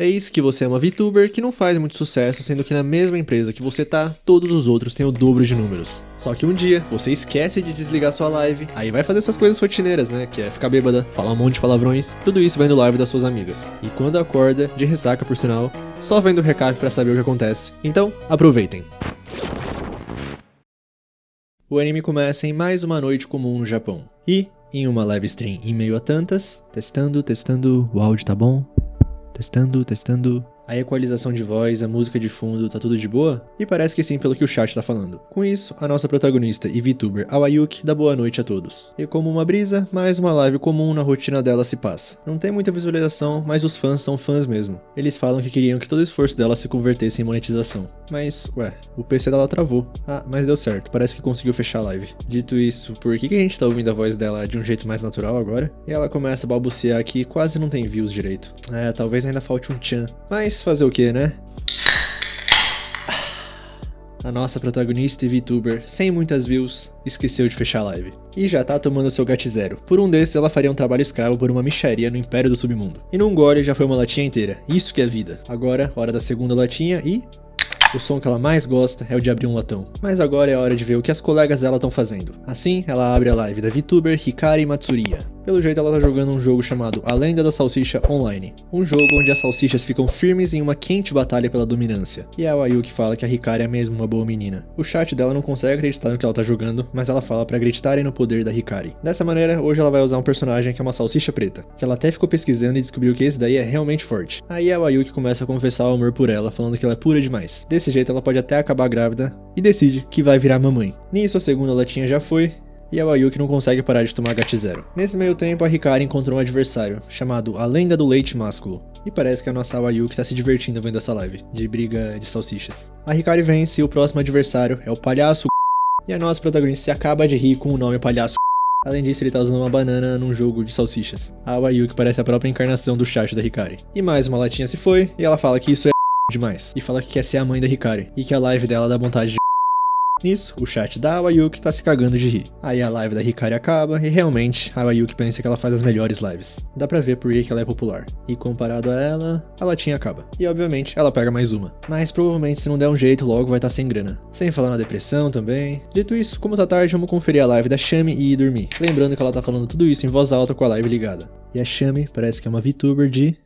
Eis que você é uma VTuber que não faz muito sucesso, sendo que na mesma empresa que você tá, todos os outros têm o dobro de números. Só que um dia, você esquece de desligar sua live, aí vai fazer suas coisas rotineiras, né? Que é ficar bêbada, falar um monte de palavrões, tudo isso vai no live das suas amigas. E quando acorda, de ressaca por sinal, só vendo o recado pra saber o que acontece. Então, aproveitem! O anime começa em mais uma noite comum no Japão. E, em uma live stream em meio a tantas, testando, o áudio tá bom? Testando. A equalização de voz, a música de fundo, tá tudo de boa? E parece que sim pelo que o chat tá falando. Com isso, a nossa protagonista e VTuber Awayuki dá boa noite a todos. E como uma brisa, mais uma live comum na rotina dela se passa. Não tem muita visualização, mas os fãs são fãs mesmo. Eles falam que queriam que todo o esforço dela se convertesse em monetização. Mas, o PC dela travou. Ah, mas deu certo, parece que conseguiu fechar a live. Dito isso, por que a gente tá ouvindo a voz dela de um jeito mais natural agora? E ela começa a balbuciar que quase não tem views direito. Talvez ainda falte um tchan. Mas fazer o que, né? A nossa protagonista e VTuber, sem muitas views, esqueceu de fechar a live. E já tá tomando seu gato-zero. Por um desses, ela faria um trabalho escravo por uma mixaria no Império do Submundo. E num gole já foi uma latinha inteira. Isso que é vida. Agora, hora da segunda latinha e... o som que ela mais gosta é o de abrir um latão. Mas agora é a hora de ver o que as colegas dela estão fazendo. Assim, ela abre a live da VTuber Hikari Matsuria. Pelo jeito ela tá jogando um jogo chamado A Lenda da Salsicha Online. Um jogo onde as salsichas ficam firmes em uma quente batalha pela dominância. E a Awayuki fala que a Hikari é mesmo uma boa menina. O chat dela não consegue acreditar no que ela tá jogando, mas ela fala pra acreditarem no poder da Hikari. Dessa maneira, hoje ela vai usar um personagem que é uma salsicha preta, que ela até ficou pesquisando e descobriu que esse daí é realmente forte. Aí a Awayuki começa a confessar o amor por ela, falando que ela é pura demais. Desse jeito ela pode até acabar grávida e decide que vai virar mamãe. Nisso a segunda latinha já foi, e a Awayuki não consegue parar de tomar gato-zero. Nesse meio tempo, a Hikari encontrou um adversário, chamado A Lenda do Leite Másculo. E parece que a nossa Awayuki tá se divertindo vendo essa live, de briga de salsichas. A Hikari vence e o próximo adversário é o Palhaço e a nossa protagonista se acaba de rir com o nome Palhaço. Além disso, ele tá usando uma banana num jogo de salsichas. A Awayuki parece a própria encarnação do chat da Hikari. E mais uma latinha se foi, e ela fala que isso é demais. E fala que quer ser a mãe da Hikari, e que a live dela dá vontade de... Nisso, o chat da Awayuki tá se cagando de rir. Aí a live da Hikari acaba e realmente a Awayuki pensa que ela faz as melhores lives. Dá pra ver por que ela é popular. E comparado a ela, a latinha acaba. E obviamente ela pega mais uma. Mas provavelmente se não der um jeito logo vai estar sem grana. Sem falar na depressão também. Dito isso, como tá tarde, vamos conferir a live da Shami e ir dormir. Lembrando que ela tá falando tudo isso em voz alta com a live ligada. E a Shami parece que é uma VTuber de...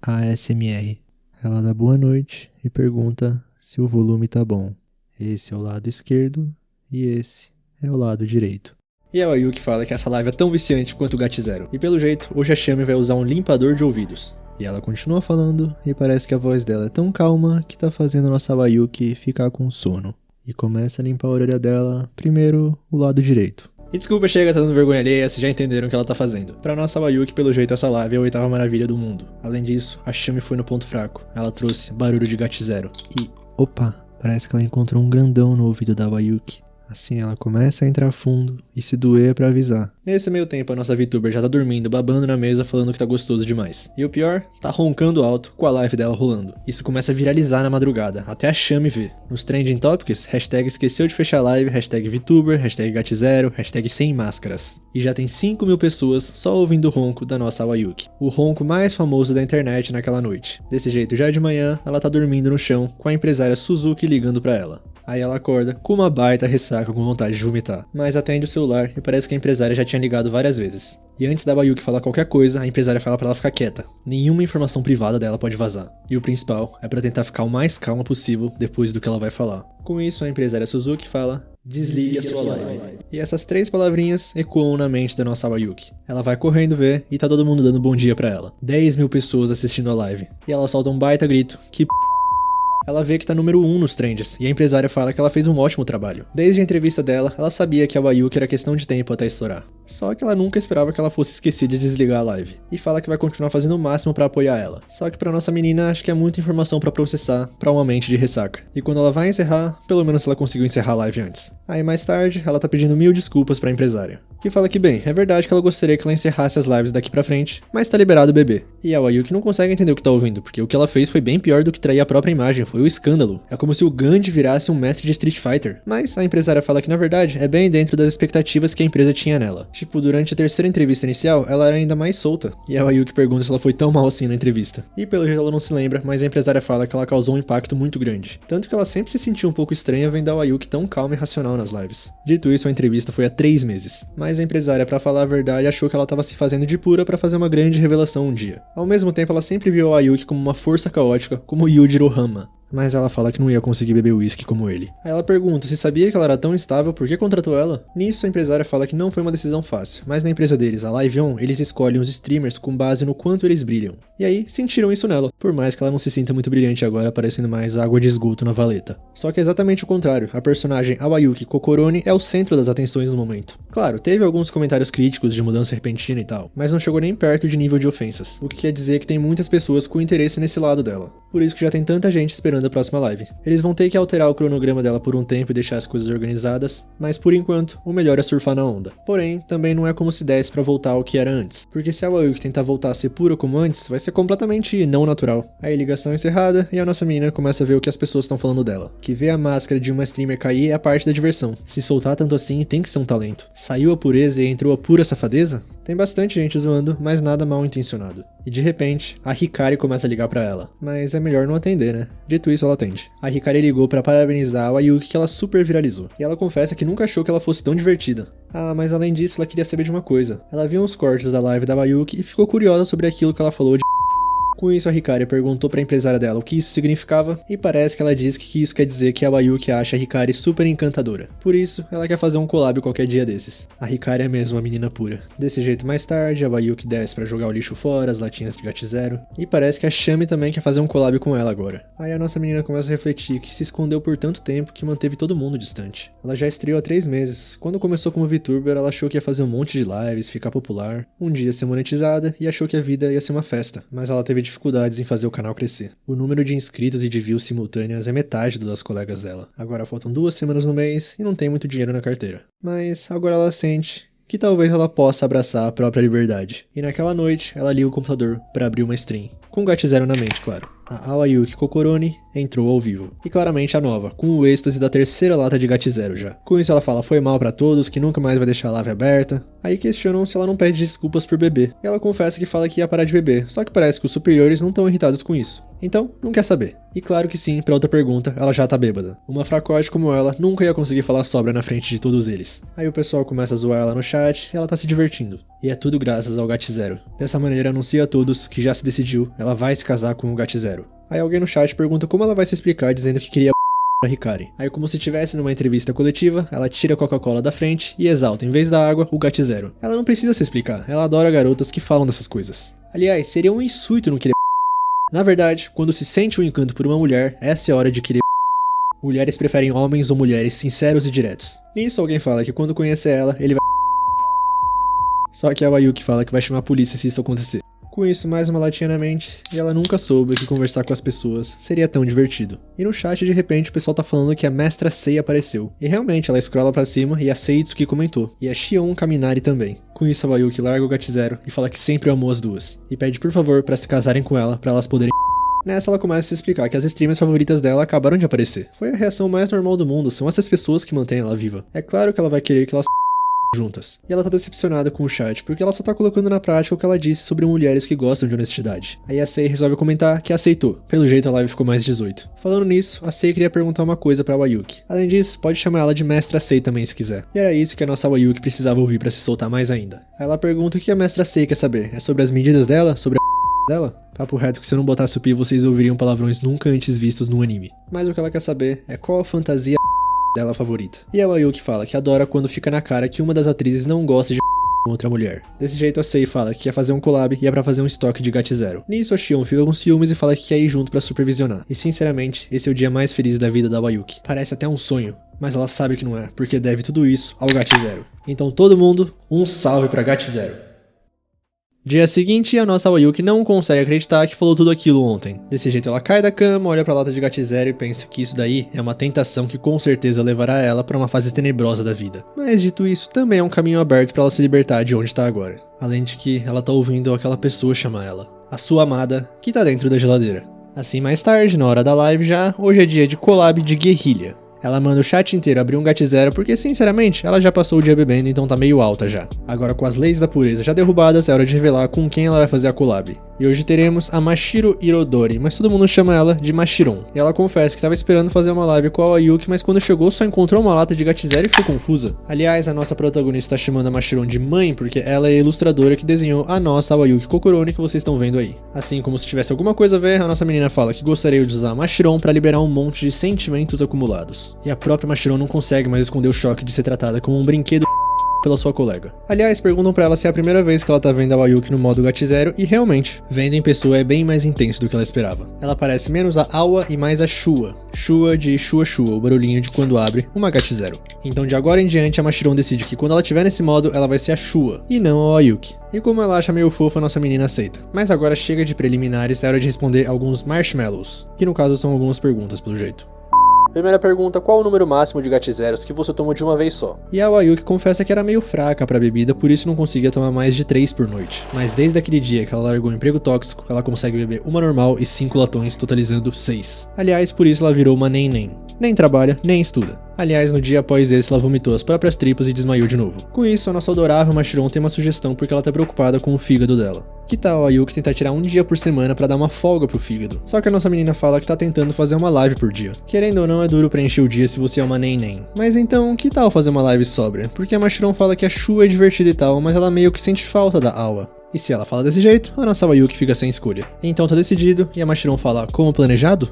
ASMR. Ela dá boa noite e pergunta se o volume tá bom. Esse é o lado esquerdo e esse é o lado direito. E a Awayuki fala que essa live é tão viciante quanto o gato-zero. E pelo jeito, hoje a Shami vai usar um limpador de ouvidos. E ela continua falando e parece que a voz dela é tão calma que tá fazendo a nossa Awayuki ficar com sono. E começa a limpar a orelha dela, primeiro o lado direito. E desculpa, chega, tá dando vergonha alheia, vocês já entenderam o que ela tá fazendo. Pra nossa Awayuki, pelo jeito, essa live é a oitava maravilha do mundo. Além disso, a Shami foi no ponto fraco. Ela trouxe barulho de gato-zero. E, opa, parece que ela encontrou um grandão no ouvido da Awayuki. Assim ela começa a entrar fundo e se doer pra avisar. Nesse meio tempo a nossa VTuber já tá dormindo, babando na mesa, falando que tá gostoso demais. E o pior, tá roncando alto com a live dela rolando. Isso começa a viralizar na madrugada, até a Shami ver. Nos trending topics, hashtag esqueceu de fechar a live, hashtag VTuber, hashtag gato-zero, hashtag sem máscaras. E já tem 5.000 pessoas só ouvindo o ronco da nossa Awayuki. O ronco mais famoso da internet naquela noite. Desse jeito, já de manhã, ela tá dormindo no chão, com a empresária Suzuki ligando pra ela. Aí ela acorda com uma baita ressaca com vontade de vomitar. Mas atende o celular e parece que a empresária já tinha ligado várias vezes. E antes da Awayuki falar qualquer coisa, a empresária fala pra ela ficar quieta. Nenhuma informação privada dela pode vazar. E o principal é pra tentar ficar o mais calma possível depois do que ela vai falar. Com isso, a empresária Suzuki fala: desligue a sua live. E essas 3 palavrinhas ecoam na mente da nossa Awayuki. Ela vai correndo ver e tá todo mundo dando bom dia pra ela. 10.000 pessoas assistindo a live. E ela solta um baita grito que... Ela vê que tá número 1 nos trends, e a empresária fala que ela fez um ótimo trabalho. Desde a entrevista dela, ela sabia que a Awayuki era questão de tempo até estourar. Só que ela nunca esperava que ela fosse esquecer de desligar a live. E fala que vai continuar fazendo o máximo pra apoiar ela. Só que pra nossa menina, acho que é muita informação pra processar pra uma mente de ressaca. E quando ela vai encerrar, pelo menos ela conseguiu encerrar a live antes. Aí mais tarde, ela tá pedindo 1000 desculpas pra empresária. Que fala que bem, é verdade que ela gostaria que ela encerrasse as lives daqui pra frente, mas tá liberado o bebê. E a Awayuki não consegue entender o que tá ouvindo, porque o que ela fez foi bem pior do que trair a própria imagem, foi foi o escândalo. É como se o Gandhi virasse um mestre de Street Fighter. Mas a empresária fala que na verdade é bem dentro das expectativas que a empresa tinha nela. Tipo, durante a terceira entrevista inicial, ela era ainda mais solta. E a Ayuki pergunta se ela foi tão mal assim na entrevista. E pelo jeito ela não se lembra, mas a empresária fala que ela causou um impacto muito grande. Tanto que ela sempre se sentiu um pouco estranha vendo a Ayuki tão calma e racional nas lives. Dito isso, a entrevista foi há 3 meses. Mas a empresária, pra falar a verdade, achou que ela tava se fazendo de pura pra fazer uma grande revelação um dia. Ao mesmo tempo, ela sempre viu a Ayuki como uma força caótica, como Yujiro Hama. Mas ela fala que não ia conseguir beber uísque como ele. Aí ela pergunta se sabia que ela era tão instável, por que contratou ela? Nisso, a empresária fala que não foi uma decisão fácil, mas na empresa deles, a Live On, eles escolhem os streamers com base no quanto eles brilham. E aí, sentiram isso nela, por mais que ela não se sinta muito brilhante agora, parecendo mais água de esgoto na valeta. Só que é exatamente o contrário, a personagem Awayuki Kokoroni é o centro das atenções no momento. Claro, teve alguns comentários críticos de mudança repentina e tal, mas não chegou nem perto de nível de ofensas, o que quer dizer que tem muitas pessoas com interesse nesse lado dela. Por isso que já tem tanta gente esperando a próxima live. Eles vão ter que alterar o cronograma dela por um tempo e deixar as coisas organizadas, mas por enquanto, o melhor é surfar na onda. Porém, também não é como se desse pra voltar ao que era antes, porque se a Awayuki tentar voltar a ser pura como antes, vai ser completamente não natural. Aí ligação encerrada e a nossa menina começa a ver o que as pessoas estão falando dela. Que ver a máscara de uma streamer cair é a parte da diversão. Se soltar tanto assim, tem que ser um talento. Saiu a pureza e entrou a pura safadeza? Tem bastante gente zoando, mas nada mal intencionado. E de repente, a Hikari começa a ligar pra ela. Mas é melhor não atender, né? Dito isso, ela atende. A Hikari ligou pra parabenizar a Ayuki que ela super viralizou. E ela confessa que nunca achou que ela fosse tão divertida. Ah, mas além disso, ela queria saber de uma coisa. Ela viu uns cortes da live da Ayuki e ficou curiosa sobre aquilo que ela falou de... Com isso, a Hikari perguntou pra empresária dela o que isso significava, e parece que ela disse que isso quer dizer que a Ayuki acha a Hikari super encantadora. Por isso, ela quer fazer um collab qualquer dia desses. A Hikari é mesmo uma menina pura. Desse jeito, mais tarde, a Ayuki desce pra jogar o lixo fora, as latinhas de GAT0, e parece que a Shami também quer fazer um collab com ela agora. Aí a nossa menina começa a refletir que se escondeu por tanto tempo que manteve todo mundo distante. Ela já estreou há 3 meses. Quando começou como VTuber, ela achou que ia fazer um monte de lives, ficar popular, um dia ser monetizada, e achou que a vida ia ser uma festa, mas ela teve dificuldades em fazer o canal crescer. O número de inscritos e de views simultâneas é metade do das colegas dela. Agora faltam 2 semanas no mês e não tem muito dinheiro na carteira. Mas agora ela sente que talvez ela possa abraçar a própria liberdade. E naquela noite, ela liga o computador para abrir uma stream. Com o GAT0 na mente, claro. A Awayuki Kokoroni entrou ao vivo. E claramente a nova, com o êxtase da terceira lata de GAT0 já. Com isso ela fala foi mal pra todos, que nunca mais vai deixar a live aberta. Aí questionam se ela não pede desculpas por beber. E ela confessa que fala que ia parar de beber, só que parece que os superiores não estão irritados com isso. Então, não quer saber. E claro que sim, pra outra pergunta, ela já tá bêbada. Uma fracote como ela nunca ia conseguir falar sobra na frente de todos eles. Aí o pessoal começa a zoar ela no chat e ela tá se divertindo. E é tudo graças ao GAT0. Dessa maneira, anuncia a todos que já se decidiu, ela vai se casar com o GAT0. Aí alguém no chat pergunta como ela vai se explicar dizendo que queria a Hikari. Aí como se estivesse numa entrevista coletiva, ela tira a Coca-Cola da frente e exalta, em vez da água, o GAT0. Ela não precisa se explicar, ela adora garotas que falam dessas coisas. Aliás, seria um insulto não querer. Na verdade, quando se sente um encanto por uma mulher, essa é a hora de querer. Mulheres preferem homens ou mulheres sinceros e diretos. Nisso alguém fala que quando conhecer ela, ele vai... Só que a Ayuki fala que vai chamar a polícia se isso acontecer. Com isso, mais uma latinha na mente, e ela nunca soube que conversar com as pessoas seria tão divertido. E no chat, de repente, o pessoal tá falando que a Mestra Sei apareceu. E realmente, ela scrolla pra cima e a Seitsuki comentou. E a Shion Kaminari também. Com isso, a Ayuki larga o GAT0 e fala que sempre amou as duas. E pede por favor pra se casarem com ela, pra elas poderem... Nessa ela começa a se explicar que as streamers favoritas dela acabaram de aparecer. Foi a reação mais normal do mundo, são essas pessoas que mantêm ela viva. É claro que ela vai querer que elas juntas. E ela tá decepcionada com o chat, porque ela só tá colocando na prática o que ela disse sobre mulheres que gostam de honestidade. Aí a Sei resolve comentar que aceitou. Pelo jeito a live ficou mais 18. Falando nisso, a Sei queria perguntar uma coisa pra Ayuki. Além disso, pode chamar ela de Mestra Sei também se quiser. E era isso que a nossa Ayuki precisava ouvir pra se soltar mais ainda. Aí ela pergunta o que a Mestra Sei quer saber. É sobre as medidas dela? Sobre a dela? Papo reto que se eu não botasse o pi, vocês ouviriam palavrões nunca antes vistos no anime. Mas o que ela quer saber é qual a fantasia dela favorita. E a Ayuki fala que adora quando fica na cara que uma das atrizes não gosta de com outra mulher. Desse jeito a Sei fala que quer fazer um collab e é pra fazer um estoque de GAT0. Nisso a Shion fica com ciúmes e fala que quer ir junto pra supervisionar. E sinceramente, esse é o dia mais feliz da vida da Ayuki. Parece até um sonho, mas ela sabe que não é, porque deve tudo isso ao GAT0. Então todo mundo, um salve pra GAT0. Dia seguinte, a nossa Ayuki não consegue acreditar que falou tudo aquilo ontem. Desse jeito ela cai da cama, olha pra lata de GAT0 e pensa que isso daí é uma tentação que com certeza levará ela pra uma fase tenebrosa da vida. Mas dito isso, também é um caminho aberto pra ela se libertar de onde tá agora. Além de que ela tá ouvindo aquela pessoa chamar ela. A sua amada, que tá dentro da geladeira. Assim, mais tarde, na hora da live já, hoje é dia de collab de guerrilha. Ela manda o chat inteiro abrir um GAT0 porque, sinceramente, ela já passou o dia bebendo, então tá meio alta já. Agora, com as leis da pureza já derrubadas, é hora de revelar com quem ela vai fazer a collab. E hoje teremos a Mashiro Irodori, mas todo mundo chama ela de Mashiron. E ela confessa que tava esperando fazer uma live com a Ayuki, mas quando chegou só encontrou uma lata de GAT0 e ficou confusa. Aliás, a nossa protagonista tá chamando a Mashiron de mãe porque ela é a ilustradora que desenhou a nossa Ayuki Kokoroni que vocês estão vendo aí. Assim como se tivesse alguma coisa a ver, a nossa menina fala que gostaria de usar a Mashiron pra liberar um monte de sentimentos acumulados. E a própria Mashiron não consegue mais esconder o choque de ser tratada como um brinquedo pela sua colega. Aliás, perguntam pra ela se é a primeira vez que ela tá vendo a Ayuki no modo GAT0 e realmente, vendo em pessoa é bem mais intenso do que ela esperava. Ela parece menos a Awa e mais a Shua. Shua de Shua Shua, o barulhinho de quando abre uma GAT0. Então de agora em diante a Mashiron decide que quando ela estiver nesse modo ela vai ser a Shua e não a Ayuki. E como ela acha meio fofa, nossa menina aceita. Mas agora chega de preliminares, é hora de responder alguns marshmallows, que no caso são algumas perguntas pelo jeito. Primeira pergunta, qual o número máximo de GAT0s que você tomou de uma vez só? E a Ayuki confessa que era meio fraca pra bebida, por isso não conseguia tomar mais de 3 por noite. Mas desde aquele dia que ela largou o emprego tóxico, ela consegue beber uma normal e 5 latões, totalizando 6. Aliás, por isso ela virou uma nem. Nem trabalha, nem estuda. Aliás, no dia após esse, ela vomitou as próprias tripas e desmaiou de novo. Com isso, a nossa adorável Mashiron tem uma sugestão porque ela tá preocupada com o fígado dela. Que tal a Ayuki tentar tirar um dia por semana pra dar uma folga pro fígado? Só que a nossa menina fala que tá tentando fazer uma live por dia. Querendo ou não, é duro preencher o dia se você é uma nem. Mas então, que tal fazer uma live sóbria? Porque a Mashiron fala que a Shua é divertida e tal, mas ela meio que sente falta da Awa. E se ela fala desse jeito, a nossa Ayuki fica sem escolha. Então tá decidido, e a Mashiron fala, como planejado?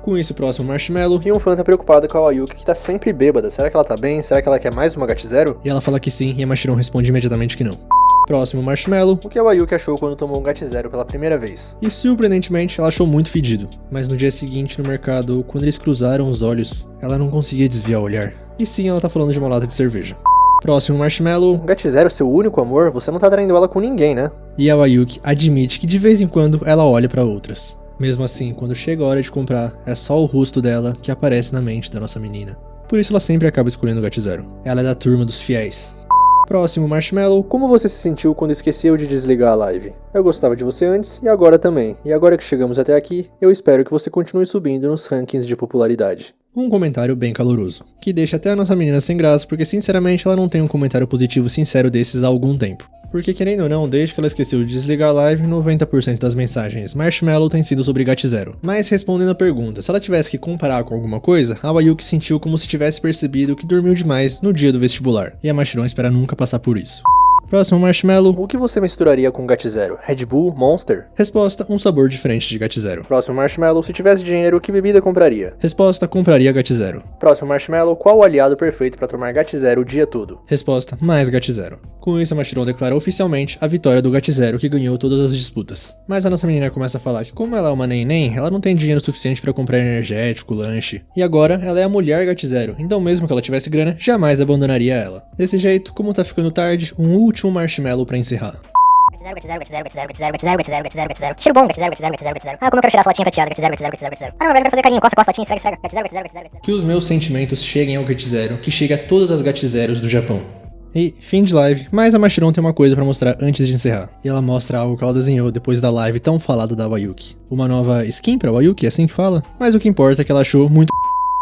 Com isso, o próximo marshmallow, e um fã tá preocupado com a Ayuki que tá sempre bêbada. Será que ela tá bem? Será que ela quer mais uma GAT0? E ela fala que sim, e a Mashiron responde imediatamente que não. Próximo marshmallow, o que a Ayuki achou quando tomou um GAT0 pela primeira vez. E surpreendentemente, ela achou muito fedido. Mas no dia seguinte, no mercado, quando eles cruzaram os olhos, ela não conseguia desviar o olhar. E sim, ela tá falando de uma lata de cerveja. Próximo marshmallow, GAT0 seu único amor? Você não tá traindo ela com ninguém, né? E a Ayuki admite que de vez em quando ela olha pra outras. Mesmo assim, quando chega a hora de comprar, é só o rosto dela que aparece na mente da nossa menina. Por isso ela sempre acaba escolhendo o GAT0. Ela é da turma dos fiéis. Próximo marshmallow, como você se sentiu quando esqueceu de desligar a live? Eu gostava de você antes e agora também. E agora que chegamos até aqui, eu espero que você continue subindo nos rankings de popularidade. Um comentário bem caloroso, que deixa até a nossa menina sem graça porque sinceramente ela não tem um comentário positivo sincero desses há algum tempo. Porque querendo ou não, desde que ela esqueceu de desligar a live, 90% das mensagens Marshmallow tem sido sobre GAT0. Mas respondendo a pergunta, se ela tivesse que comparar com alguma coisa, a Ayuki sentiu como se tivesse percebido que dormiu demais no dia do vestibular. E a Mashiron espera nunca passar por isso. Próximo marshmallow, o que você misturaria com GAT0? Red Bull? Monster? Resposta, um sabor diferente de GAT0. Próximo marshmallow, se tivesse dinheiro, que bebida compraria? Resposta, compraria GAT0. Próximo marshmallow, qual o aliado perfeito para tomar GAT0 o dia todo? Resposta, mais GAT0. Com isso, a Mashiron declara oficialmente a vitória do GAT0 que ganhou todas as disputas. Mas a nossa menina começa a falar que como ela é uma nem, ela não tem dinheiro suficiente para comprar energético, lanche. E agora, ela é a mulher GAT0, então mesmo que ela tivesse grana, jamais abandonaria ela. Desse jeito, como tá ficando tarde, um último marshmallow pra encerrar. GAT0. Cheiro bom, GAT0. Ah, como eu quero cheirar essa latinha prateada, GAT0. Ah, não, vai fazer carinho, costa a latinha, esfrega. GAT0. Que os meus sentimentos cheguem ao GAT0, que chegue a todas as GAT0s do Japão. E, fim de live, mas a Mashiron tem uma coisa pra mostrar antes de encerrar. E ela mostra algo que ela desenhou depois da live tão falada da Ayuki. Uma nova skin pra Ayuki, é assim que fala? Mas o que importa é que ela achou muito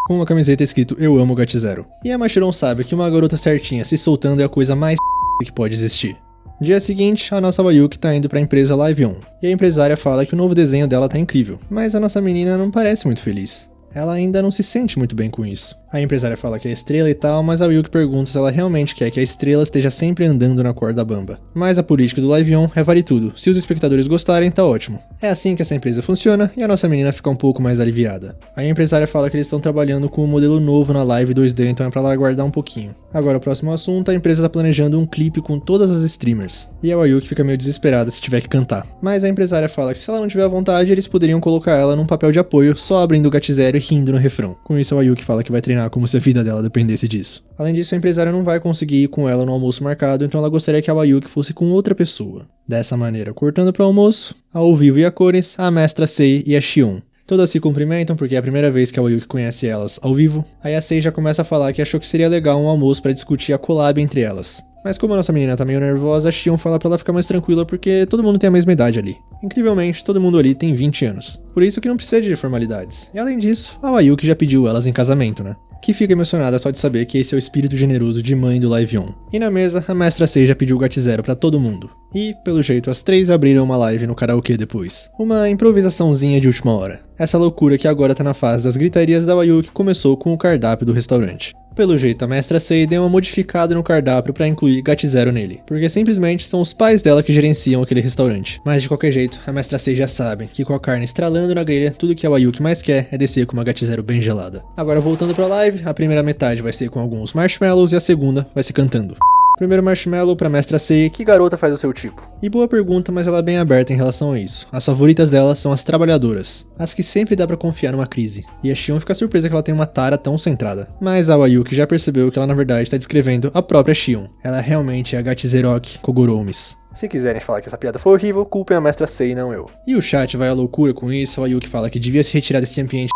com uma camiseta escrito Eu amo GAT0. E a Mashiron sabe que uma garota certinha se soltando é a coisa mais que pode existir. Dia seguinte, a nossa Ayuki tá indo pra empresa Live On. E a empresária fala que o novo desenho dela tá incrível. Mas a nossa menina não parece muito feliz. Ela ainda não se sente muito bem com isso. A empresária fala que é estrela e tal, mas a Ayuki pergunta se ela realmente quer que a estrela esteja sempre andando na corda bamba. Mas a política do Live On é vale tudo. Se os espectadores gostarem, tá ótimo. É assim que essa empresa funciona e a nossa menina fica um pouco mais aliviada. A empresária fala que eles estão trabalhando com um modelo novo na live 2D, então é pra ela aguardar um pouquinho. Agora, o próximo assunto, a empresa tá planejando um clipe com todas as streamers. E a Ayuki fica meio desesperada se tiver que cantar. Mas a empresária fala que se ela não tiver vontade, eles poderiam colocar ela num papel de apoio, só abrindo o GAT0 e rindo no refrão. Com isso, a Ayuki fala que vai treinar como se a vida dela dependesse disso. Além disso, a empresária não vai conseguir ir com ela no almoço marcado, então ela gostaria que a Ayuki fosse com outra pessoa. Dessa maneira, cortando para o almoço, ao vivo e a cores, a mestra Sei e a Shion. Todas se cumprimentam porque é a primeira vez que a Ayuki conhece elas ao vivo. Aí a Sei já começa a falar que achou que seria legal um almoço para discutir a collab entre elas. Mas como a nossa menina tá meio nervosa, a Xion fala pra ela ficar mais tranquila porque todo mundo tem a mesma idade ali. Incrivelmente, todo mundo ali tem 20 anos. Por isso que não precisa de formalidades. E além disso, a Ayuki já pediu elas em casamento, né? Que fica emocionada só de saber que esse é o espírito generoso de mãe do Live On. E na mesa, a Mestra Sei já pediu o Gatzero pra todo mundo. E, pelo jeito, as três abriram uma live no karaokê depois. Uma improvisaçãozinha de última hora. Essa loucura que agora tá na fase das gritarias da Ayuki começou com o cardápio do restaurante. Pelo jeito, a Mestra Sei deu uma modificada no cardápio pra incluir Gatzero nele, porque simplesmente são os pais dela que gerenciam aquele restaurante. Mas de qualquer jeito, a Mestra Sei já sabe que com a carne estralando na grelha, tudo que a Ayuki mais quer é descer com uma Gatzero bem gelada. Agora voltando pra live, a primeira metade vai ser com alguns marshmallows e a segunda vai ser cantando. Primeiro marshmallow pra Mestra Sei, que garota faz o seu tipo? E boa pergunta, mas ela é bem aberta em relação a isso. As favoritas dela são as trabalhadoras, as que sempre dá pra confiar numa crise. E a Xion fica surpresa que ela tem uma tara tão centrada. Mas a Ayuki já percebeu que ela na verdade está descrevendo a própria Xion. Ela realmente é a Gatzeroki Kogoromis. Se quiserem falar que essa piada foi horrível, culpem a Mestra Sei, não eu. E o chat vai à loucura com isso, a Ayuki fala que devia se retirar desse ambiente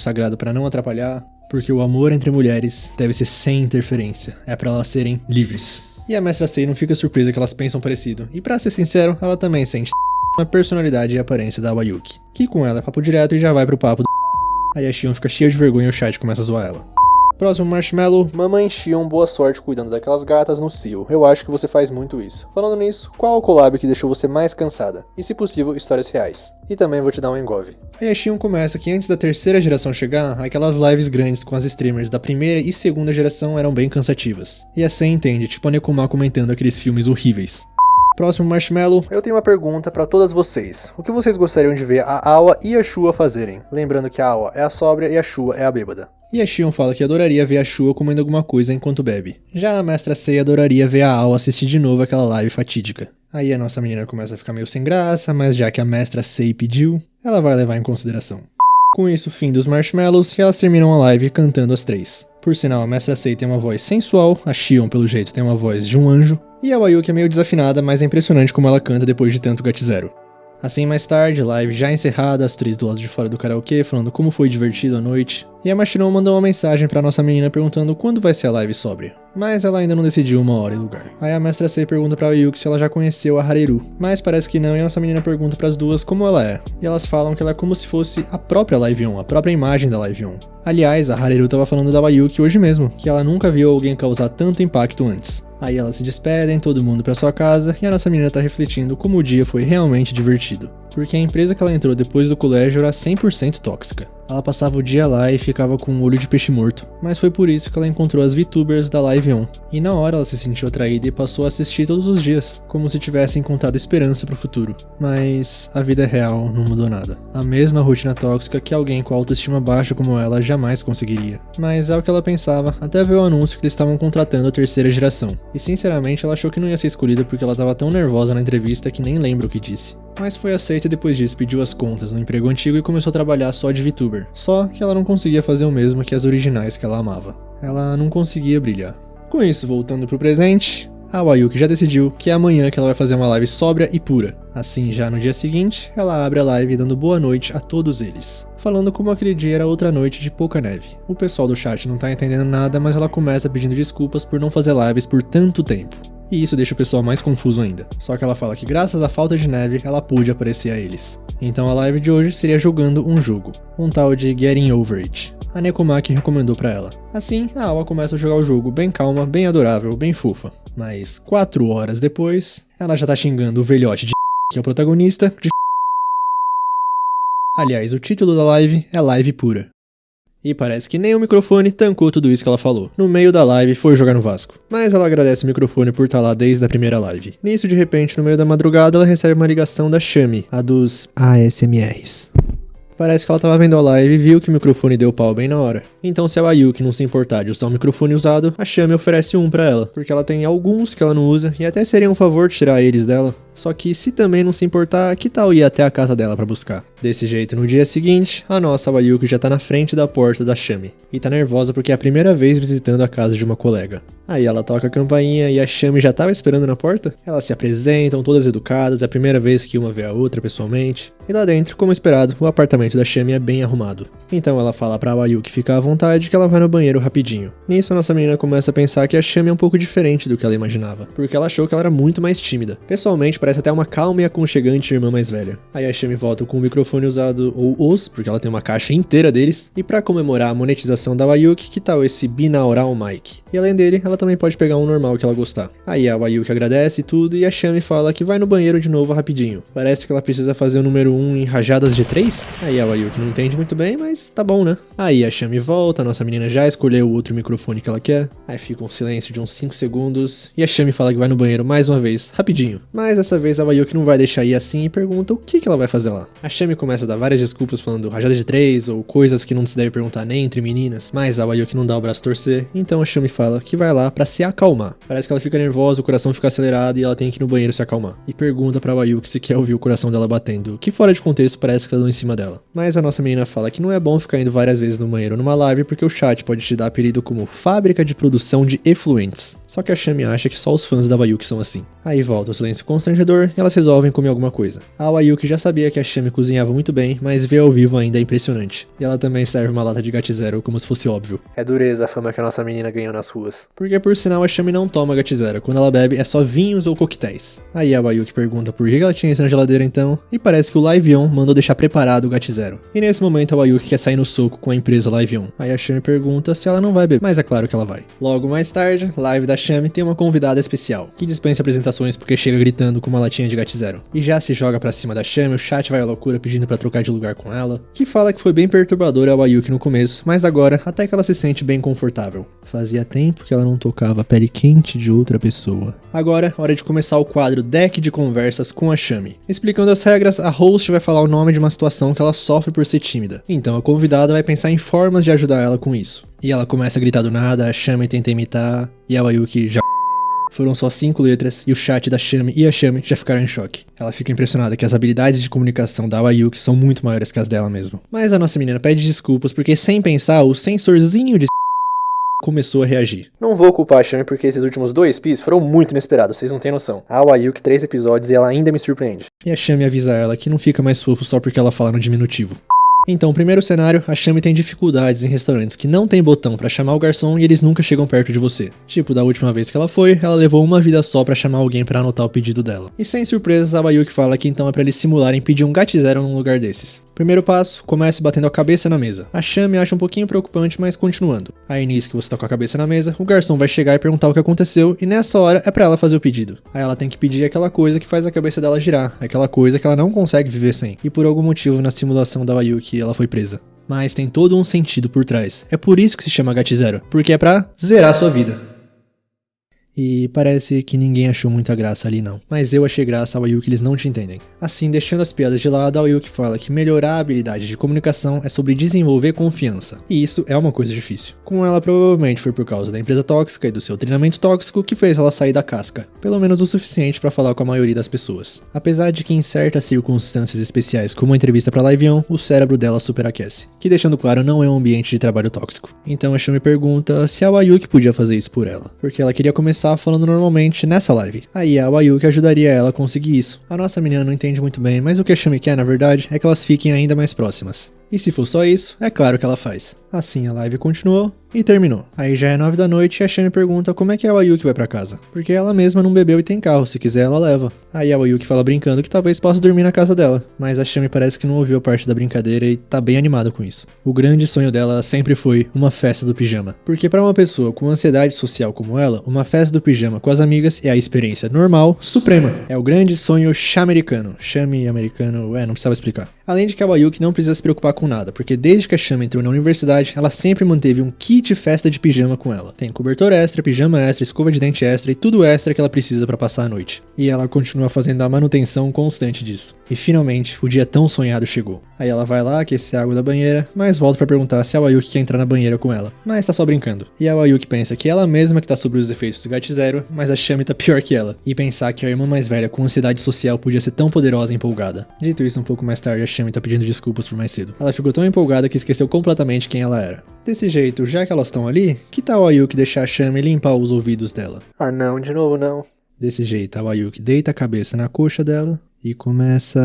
sagrado pra não atrapalhar. Porque o amor entre mulheres deve ser sem interferência, é pra elas serem livres. E a Mestra Sei não fica surpresa que elas pensam parecido, e pra ser sincero, ela também sente a personalidade e a aparência da Ayuki, que com ela é papo direto e já vai pro papo do Aí a Xion fica cheia de vergonha e o chat começa a zoar ela. Próximo marshmallow, mamãe Xion, boa sorte cuidando daquelas gatas no cio. Eu acho que você faz muito isso. Falando nisso, qual o collab que deixou você mais cansada? E se possível, histórias reais. E também vou te dar um engove. Aí a Xion começa que antes da terceira geração chegar, aquelas lives grandes com as streamers da primeira e segunda geração eram bem cansativas. E assim entende, tipo a Nekoma comentando aqueles filmes horríveis. Próximo marshmallow, eu tenho uma pergunta pra todas vocês. O que vocês gostariam de ver a Awa e a Shua fazerem? Lembrando que a Awa é a sóbria e a Shua é a bêbada. E a Xion fala que adoraria ver a Shua comendo alguma coisa enquanto bebe. Já a Mestra Sei adoraria ver a Awa assistir de novo aquela live fatídica. Aí a nossa menina começa a ficar meio sem graça, mas já que a Mestra Sei pediu, ela vai levar em consideração. Com isso, fim dos marshmallows, e elas terminam a live cantando as três. Por sinal, a Mestra Sei tem uma voz sensual, a Xion, pelo jeito, tem uma voz de um anjo, e a Ayuki é meio desafinada, mas é impressionante como ela canta depois de tanto Gatzero. Assim, mais tarde, live já encerrada, as três do lado de fora do karaokê falando como foi divertido a noite, e a Machiron mandou uma mensagem pra nossa menina perguntando quando vai ser a live sóbria. Mas ela ainda não decidiu uma hora e lugar. Aí a Mestra Sei pergunta pra Ayuki se ela já conheceu a Hareru, mas parece que não, e a nossa menina pergunta pras duas como ela é. E elas falam que ela é como se fosse a própria Live On, a própria imagem da Live On. Aliás, a Hareru tava falando da Ayuki hoje mesmo, que ela nunca viu alguém causar tanto impacto antes. Aí elas se despedem, todo mundo pra sua casa, e a nossa menina tá refletindo como o dia foi realmente divertido. Porque a empresa que ela entrou depois do colégio era 100% tóxica. Ela passava o dia lá e ficava com um olho de peixe morto, mas foi por isso que ela encontrou as VTubers da Live On. E na hora ela se sentiu atraída e passou a assistir todos os dias, como se tivesse encontrado esperança pro futuro. Mas a vida real não mudou nada. A mesma rotina tóxica que alguém com autoestima baixa como ela jamais conseguiria. Mas é o que ela pensava, até ver o anúncio que eles estavam contratando a terceira geração. E sinceramente ela achou que não ia ser escolhida porque ela tava tão nervosa na entrevista que nem lembra o que disse. Mas foi aceita e depois disso pediu as contas no emprego antigo e começou a trabalhar só de VTuber. Só que ela não conseguia fazer o mesmo que as originais que ela amava. Ela não conseguia brilhar. Com isso, voltando pro presente, a Ayuki já decidiu que é amanhã que ela vai fazer uma live sóbria e pura. Assim, já no dia seguinte, ela abre a live dando boa noite a todos eles, falando como aquele dia era outra noite de pouca neve. O pessoal do chat não tá entendendo nada, mas ela começa pedindo desculpas por não fazer lives por tanto tempo. E isso deixa o pessoal mais confuso ainda. Só que ela fala que graças à falta de neve, ela pôde aparecer a eles. Então a live de hoje seria jogando um jogo, um tal de Getting Over It. A Nekoma que recomendou pra ela. Assim, a Awa começa a jogar o jogo bem calma, bem adorável, bem fofa. Mas 4 horas depois, ela já tá xingando o velhote de que é o protagonista de Aliás, o título da live é Live Pura. E parece que nem o microfone tancou tudo isso que ela falou. No meio da live foi jogar no Vasco. Mas ela agradece o microfone por estar lá desde a primeira live. Nisso, de repente, no meio da madrugada, ela recebe uma ligação da Shami, a dos ASMRs. Parece que ela tava vendo a live e viu que o microfone deu pau bem na hora. Então, se a Ayuki não se importar de usar o microfone usado, a Shami oferece um pra ela, porque ela tem alguns que ela não usa e até seria um favor tirar eles dela. Só que se também não se importar, que tal ir até a casa dela pra buscar? Desse jeito, no dia seguinte, a nossa Wayuki já tá na frente da porta da Shami. E tá nervosa porque é a primeira vez visitando a casa de uma colega. Aí ela toca a campainha e a Shami já tava esperando na porta. Elas se apresentam, todas educadas, é a primeira vez que uma vê a outra pessoalmente. E lá dentro, como esperado, o apartamento da Shami é bem arrumado. Então ela fala pra Wayuki ficar à vontade que ela vai no banheiro rapidinho. Nisso a nossa menina começa a pensar que a Shami é um pouco diferente do que ela imaginava, porque ela achou que ela era muito mais tímida. Pessoalmente, parece até uma calma e aconchegante irmã mais velha. Aí a Shami volta com o microfone usado, ou os, porque ela tem uma caixa inteira deles. E pra comemorar a monetização da Wayuki, que tal esse binaural mic? E além dele, ela também pode pegar um normal que ela gostar. Aí a Wayuki agradece e tudo, e a Shami fala que vai no banheiro de novo rapidinho. Parece que ela precisa fazer o número 1 em rajadas de 3? Aí a Wayuki não entende muito bem, mas tá bom, né? Aí a Shami volta, a nossa menina já escolheu o outro microfone que ela quer. Aí fica um silêncio de uns 5 segundos, e a Shami fala que vai no banheiro mais uma vez, rapidinho. Mas dessa vez a Wayuki não vai deixar ir assim e pergunta o que ela vai fazer lá. A Shami começa a dar várias desculpas falando rajada de 3 ou coisas que não se deve perguntar nem entre meninas, mas a Wayuki não dá o braço a torcer, então a Shami fala que vai lá pra se acalmar. Parece que ela fica nervosa, o coração fica acelerado e ela tem que ir no banheiro se acalmar. E pergunta pra Wayuki se quer ouvir o coração dela batendo, que fora de contexto parece que ela deu em cima dela. Mas a nossa menina fala que não é bom ficar indo várias vezes no banheiro numa live porque o chat pode te dar apelido como fábrica de produção de efluentes. Só que a Shami acha que só os fãs da Wayuki são assim. Aí volta o silêncio constrangedor e elas resolvem comer alguma coisa. A Wayuki já sabia que a Shami cozinhava muito bem, mas ver ao vivo ainda é impressionante. E ela também serve uma lata de Gat Zero como se fosse óbvio. É dureza a fama que a nossa menina ganhou nas ruas. Porque por sinal a Shami não toma Gat Zero, quando ela bebe é só vinhos ou coquetéis. Aí a Wayuki pergunta por que ela tinha isso na geladeira então, e parece que o Live-On mandou deixar preparado o Gat Zero. E nesse momento a Wayuki quer sair no soco com a empresa Live-On. Aí a Shami pergunta se ela não vai beber, mas é claro que ela vai. Logo mais tarde, live da Shami tem uma convidada especial, que dispensa apresentações porque chega gritando com uma latinha de Gat Zero. E já se joga pra cima da Shami, o chat vai à loucura pedindo pra trocar de lugar com ela, que fala que foi bem perturbadora a Wayuki no começo, mas agora até que ela se sente bem confortável. Fazia tempo que ela não tocava a pele quente de outra pessoa. Agora, hora de começar o quadro Deck de Conversas com a Shami. Explicando as regras, a host vai falar o nome de uma situação que ela sofre por ser tímida. Então a convidada vai pensar em formas de ajudar ela com isso. E ela começa a gritar do nada, a Shami tenta imitar, e a Wayuki já... Foram só 5 letras e o chat da Shami e a Shami já ficaram em choque. Ela fica impressionada que as habilidades de comunicação da Wayuki são muito maiores que as dela mesmo. Mas a nossa menina pede desculpas porque sem pensar o sensorzinho de começou a reagir. Não vou culpar a Shami porque esses últimos 2 pis foram muito inesperados, vocês não têm noção. A Wayuki 3 episódios e ela ainda me surpreende. E a Shami avisa ela que não fica mais fofo só porque ela fala no diminutivo. Então, primeiro cenário, a Shami tem dificuldades em restaurantes que não tem botão pra chamar o garçom e eles nunca chegam perto de você. Tipo, da última vez que ela foi, ela levou uma vida só pra chamar alguém pra anotar o pedido dela. E sem surpresas, a Wayuki fala que então é pra eles simularem pedir um Gat Zero num lugar desses. Primeiro passo, comece batendo a cabeça na mesa. A Shami acha um pouquinho preocupante, mas continuando. Aí nisso que você tá com a cabeça na mesa, o garçom vai chegar e perguntar o que aconteceu, e nessa hora é pra ela fazer o pedido. Aí ela tem que pedir aquela coisa que faz a cabeça dela girar, aquela coisa que ela não consegue viver sem. E por algum motivo na simulação da Wayuki ela foi presa. Mas tem todo um sentido por trás. É por isso que se chama Gat Zero, porque é pra zerar sua vida. E parece que ninguém achou muita graça ali não. Mas eu achei graça ao Wayuki, eles não te entendem. Assim, deixando as piadas de lado, a Wayuki fala que melhorar a habilidade de comunicação é sobre desenvolver confiança. E isso é uma coisa difícil. Com ela, provavelmente foi por causa da empresa tóxica e do seu treinamento tóxico que fez ela sair da casca. Pelo menos o suficiente pra falar com a maioria das pessoas. Apesar de que em certas circunstâncias especiais, como a entrevista pra Live-On, o cérebro dela superaquece. Que deixando claro, não é um ambiente de trabalho tóxico. Então a Shami pergunta se a Wayuki podia fazer isso por ela. Porque ela queria começar falando normalmente nessa live. Aí a Wayuki ajudaria ela a conseguir isso. A nossa menina não entende muito bem, mas o que a Shami quer, na verdade, é que elas fiquem ainda mais próximas. E se for só isso, é claro que ela faz. Assim a live continuou e terminou. Aí já é 9 da noite e a Shami pergunta como é que a Wayuki vai pra casa. Porque ela mesma não bebeu e tem carro, se quiser ela leva. Aí a Wayuki fala brincando que talvez possa dormir na casa dela. Mas a Shami parece que não ouviu a parte da brincadeira e tá bem animada com isso. O grande sonho dela sempre foi uma festa do pijama. Porque pra uma pessoa com ansiedade social como ela, uma festa do pijama com as amigas é a experiência normal, suprema. É o grande sonho Shamericano. Shami americano, não precisava explicar. Além de que a Wayuki não precisa se preocupar com nada, porque desde que a Shami entrou na universidade, ela sempre manteve um kit kit festa de pijama com ela. Tem cobertor extra, pijama extra, escova de dente extra e tudo extra que ela precisa pra passar a noite. E ela continua fazendo a manutenção constante disso. E finalmente, o dia tão sonhado chegou. Aí ela vai lá aquecer a água da banheira, mas volta pra perguntar se a Ayuki quer entrar na banheira com ela. Mas tá só brincando. E a Ayuki pensa que ela mesma que tá sobre os efeitos do GAT0, mas a Shami tá pior que ela. E pensar que a irmã mais velha com ansiedade social podia ser tão poderosa e empolgada. Dito isso, um pouco mais tarde, a Shami tá pedindo desculpas por mais cedo. Ela ficou tão empolgada que esqueceu completamente quem ela era. Desse jeito, já que elas estão ali, que tal a Ayuki deixar a Shami limpar os ouvidos dela? Ah não, de novo não. Desse jeito, a Ayuki deita a cabeça na coxa dela e começa...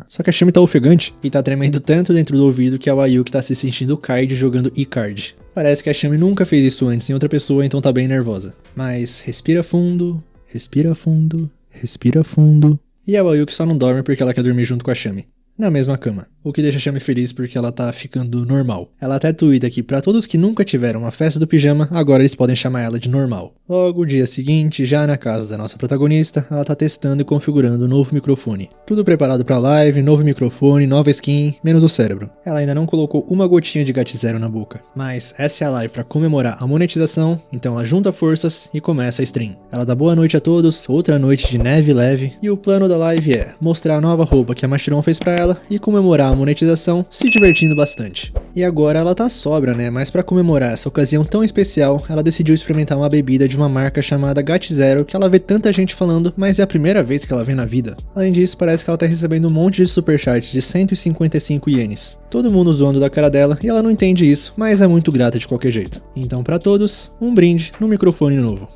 Só que a Shami tá ofegante e tá tremendo tanto dentro do ouvido que a Ayuki tá se sentindo Kaid jogando E-Card. Parece que a Shami nunca fez isso antes em outra pessoa, então tá bem nervosa. Mas respira fundo, respira fundo, respira fundo. E a Ayuki só não dorme porque ela quer dormir junto com a Shami. Na mesma cama. O que deixa a Shami feliz porque ela tá ficando normal. Ela até tuita que pra todos que nunca tiveram uma festa do pijama, agora eles podem chamar ela de normal. Logo, o dia seguinte, já na casa da nossa protagonista, ela tá testando e configurando o novo microfone. Tudo preparado pra live, novo microfone, nova skin, menos o cérebro. Ela ainda não colocou uma gotinha de GAT0 na boca. Mas essa é a live pra comemorar a monetização, então ela junta forças e começa a stream. Ela dá boa noite a todos, outra noite de neve leve, e o plano da live é mostrar a nova roupa que a Mashiron fez pra ela e comemorar a monetização, se divertindo bastante. E agora ela tá sóbria, né? Mas pra comemorar essa ocasião tão especial, ela decidiu experimentar uma bebida de uma marca chamada GAT0, que ela vê tanta gente falando, mas é a primeira vez que ela vê na vida. Além disso, parece que ela tá recebendo um monte de superchat de 155 ienes. Todo mundo zoando da cara dela, e ela não entende isso, mas é muito grata de qualquer jeito. Então pra todos, um brinde no microfone novo.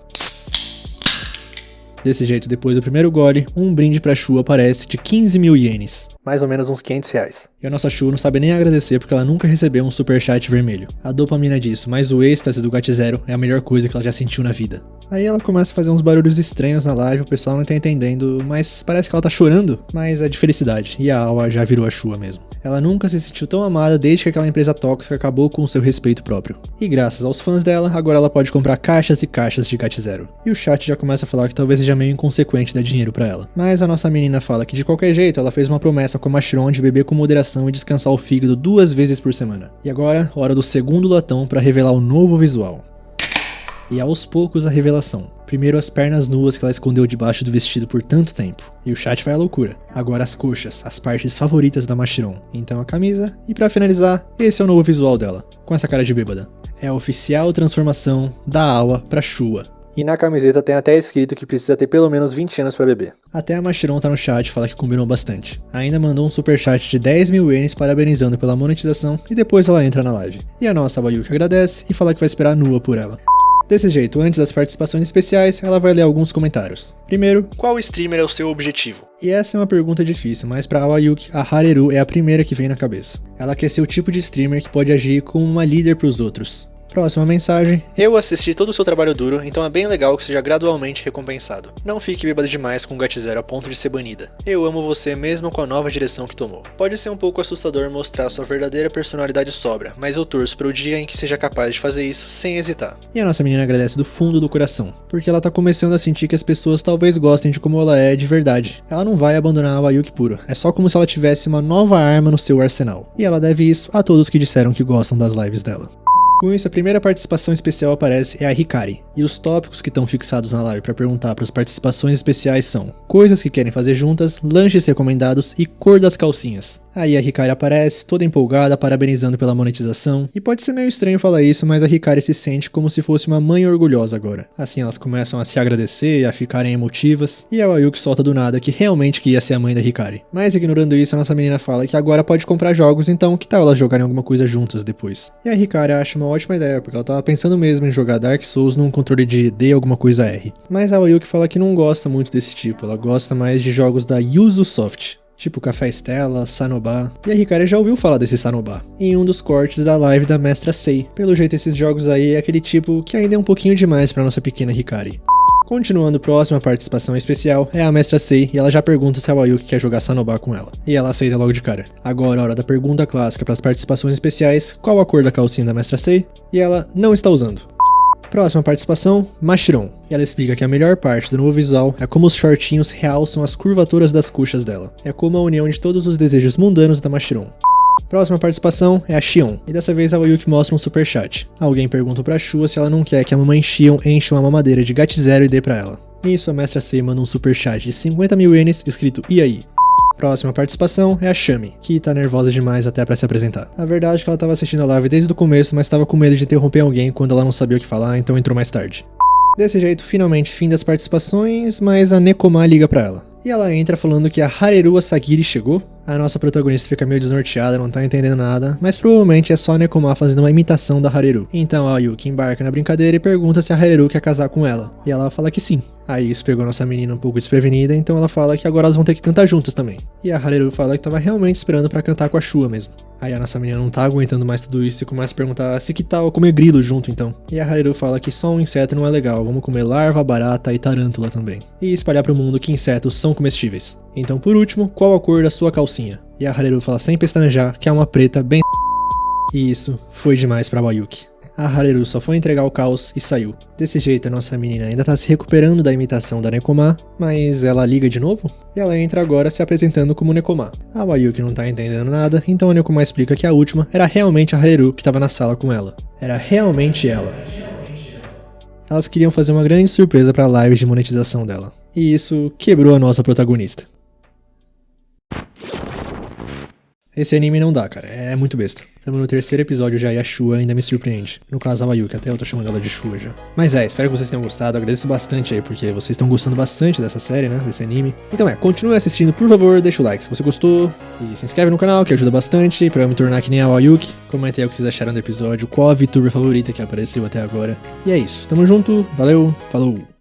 Desse jeito, depois do primeiro gole, um brinde pra Shu aparece de 15 mil ienes. Mais ou menos uns 500 reais. E a nossa Shu não sabe nem agradecer porque ela nunca recebeu um superchat vermelho. A dopamina disso, mas o êxtase do GAT0 é a melhor coisa que ela já sentiu na vida. Aí ela começa a fazer uns barulhos estranhos na live, o pessoal não tá entendendo, mas parece que ela tá chorando, mas é de felicidade, e a Awa já virou a Shua mesmo. Ela nunca se sentiu tão amada desde que aquela empresa tóxica acabou com o seu respeito próprio. E graças aos fãs dela, agora ela pode comprar caixas e caixas de GAT0. E o chat já começa a falar que talvez seja meio inconsequente dar dinheiro pra ela. Mas a nossa menina fala que de qualquer jeito ela fez uma promessa com a Mashiron de beber com moderação e descansar o fígado 2 vezes por semana. E agora, hora do segundo latão pra revelar o novo visual. E aos poucos a revelação. Primeiro as pernas nuas que ela escondeu debaixo do vestido por tanto tempo. E o chat vai à loucura. Agora as coxas, as partes favoritas da Mashiron. Então a camisa. E pra finalizar, esse é o novo visual dela. Com essa cara de bêbada. É a oficial transformação da Awa pra Shua. E na camiseta tem até escrito que precisa ter pelo menos 20 anos pra beber. Até a Mashiron tá no chat e fala que combinou bastante. Ainda mandou um superchat de 10 mil ienes parabenizando pela monetização e depois ela entra na live. E a nossa Ayuki agradece e fala que vai esperar nua por ela. Desse jeito, antes das participações especiais, ela vai ler alguns comentários. Primeiro, qual streamer é o seu objetivo? E essa é uma pergunta difícil, mas pra Ayuki, a Hareru é a primeira que vem na cabeça. Ela quer ser o tipo de streamer que pode agir como uma líder pros outros. Próxima mensagem. Eu assisti todo o seu trabalho duro, então é bem legal que seja gradualmente recompensado. Não fique bêbada demais com o GAT0 a ponto de ser banida. Eu amo você mesmo com a nova direção que tomou. Pode ser um pouco assustador mostrar sua verdadeira personalidade sóbria, mas eu torço para o dia em que seja capaz de fazer isso sem hesitar. E a nossa menina agradece do fundo do coração, porque ela tá começando a sentir que as pessoas talvez gostem de como ela é de verdade. Ela não vai abandonar a Ayuki puro, é só como se ela tivesse uma nova arma no seu arsenal. E ela deve isso a todos que disseram que gostam das lives dela. Com isso, a primeira participação especial aparece é a Hikari, e os tópicos que estão fixados na live para perguntar para as participações especiais são coisas que querem fazer juntas, lanches recomendados e cor das calcinhas. Aí a Hikari aparece, toda empolgada, parabenizando pela monetização, e pode ser meio estranho falar isso, mas a Hikari se sente como se fosse uma mãe orgulhosa agora. Assim elas começam a se agradecer e a ficarem emotivas, e a Ayuki solta do nada que realmente queria ser a mãe da Hikari. Mas ignorando isso, a nossa menina fala que agora pode comprar jogos, então que tal elas jogarem alguma coisa juntas depois? E a Hikari acha uma ótima ideia, porque ela tava pensando mesmo em jogar Dark Souls num controle de D alguma coisa R. Mas a Ayuki fala que não gosta muito desse tipo, ela gosta mais de jogos da Yuzu Soft. Tipo Café Stella, Sanoba. E a Hikari já ouviu falar desse Sanoba em um dos cortes da live da Mestra Sei. Pelo jeito esses jogos aí é aquele tipo que ainda é um pouquinho demais pra nossa pequena Hikari. Continuando, próxima participação especial é a Mestra Sei e ela já pergunta se a Ayuki quer jogar Sanoba com ela. E ela aceita logo de cara. Agora, hora da pergunta clássica para as participações especiais: qual a cor da calcinha da Mestra Sei? E ela não está usando. Próxima participação, Mashiron. E ela explica que a melhor parte do novo visual é como os shortinhos realçam as curvaturas das coxas dela. É como a união de todos os desejos mundanos da Mashiron. Próxima participação é a Xion, e dessa vez a Wayuki mostra um superchat. Alguém pergunta pra Shua se ela não quer que a mamãe Xion encha uma mamadeira de GAT0 e dê pra ela. Nisso, a mestra Sei manda um superchat de 50.000 ienes escrito "E aí?". Próxima participação é a Shami, que tá nervosa demais até pra se apresentar. A verdade é que ela tava assistindo a live desde o começo, mas tava com medo de interromper alguém quando ela não sabia o que falar, então entrou mais tarde. Desse jeito, finalmente, fim das participações, mas a Nekoma liga pra ela. E ela entra falando que a Hareru Asagiri chegou. A nossa protagonista fica meio desnorteada, não tá entendendo nada, mas provavelmente é só a Nekoma fazendo uma imitação da Hareru. Então a Yuki embarca na brincadeira e pergunta se a Hareru quer casar com ela. E ela fala que sim. Aí isso pegou nossa menina um pouco desprevenida, então ela fala que agora elas vão ter que cantar juntas também. E a Hareru fala que tava realmente esperando pra cantar com a Shua mesmo. Aí a nossa menina não tá aguentando mais tudo isso e começa a perguntar se que tal comer grilo junto então. E a Hareru fala que só um inseto não é legal, vamos comer larva, barata e tarântula também. E espalhar pro mundo que insetos são comestíveis. Então por último, qual a cor da sua calcinha? E a Hareru fala sem pestanejar que é uma preta bem... E isso foi demais pra Wayuki. A Hareru só foi entregar o caos e saiu. Desse jeito a nossa menina ainda tá se recuperando da imitação da Nekoma, mas ela liga de novo? E ela entra agora se apresentando como Nekoma. A Wayuki não tá entendendo nada, então a Nekoma explica que a última era realmente a Hareru que tava na sala com ela. Era realmente ela. Elas queriam fazer uma grande surpresa pra live de monetização dela. E isso quebrou a nossa protagonista. Esse anime não dá, cara. É muito besta. Estamos no terceiro episódio já e a Shua ainda me surpreende. No caso, a Wayuki, até eu tô chamando ela de Shua já. Mas espero que vocês tenham gostado. Agradeço bastante aí, porque vocês estão gostando bastante dessa série, né? Desse anime. Então continue assistindo, por favor, deixa o like se você gostou. E se inscreve no canal, que ajuda bastante pra eu me tornar que nem a Wayuki. Comenta aí o que vocês acharam do episódio, qual a VTuber favorita que apareceu até agora. E é isso. Tamo junto, valeu, falou!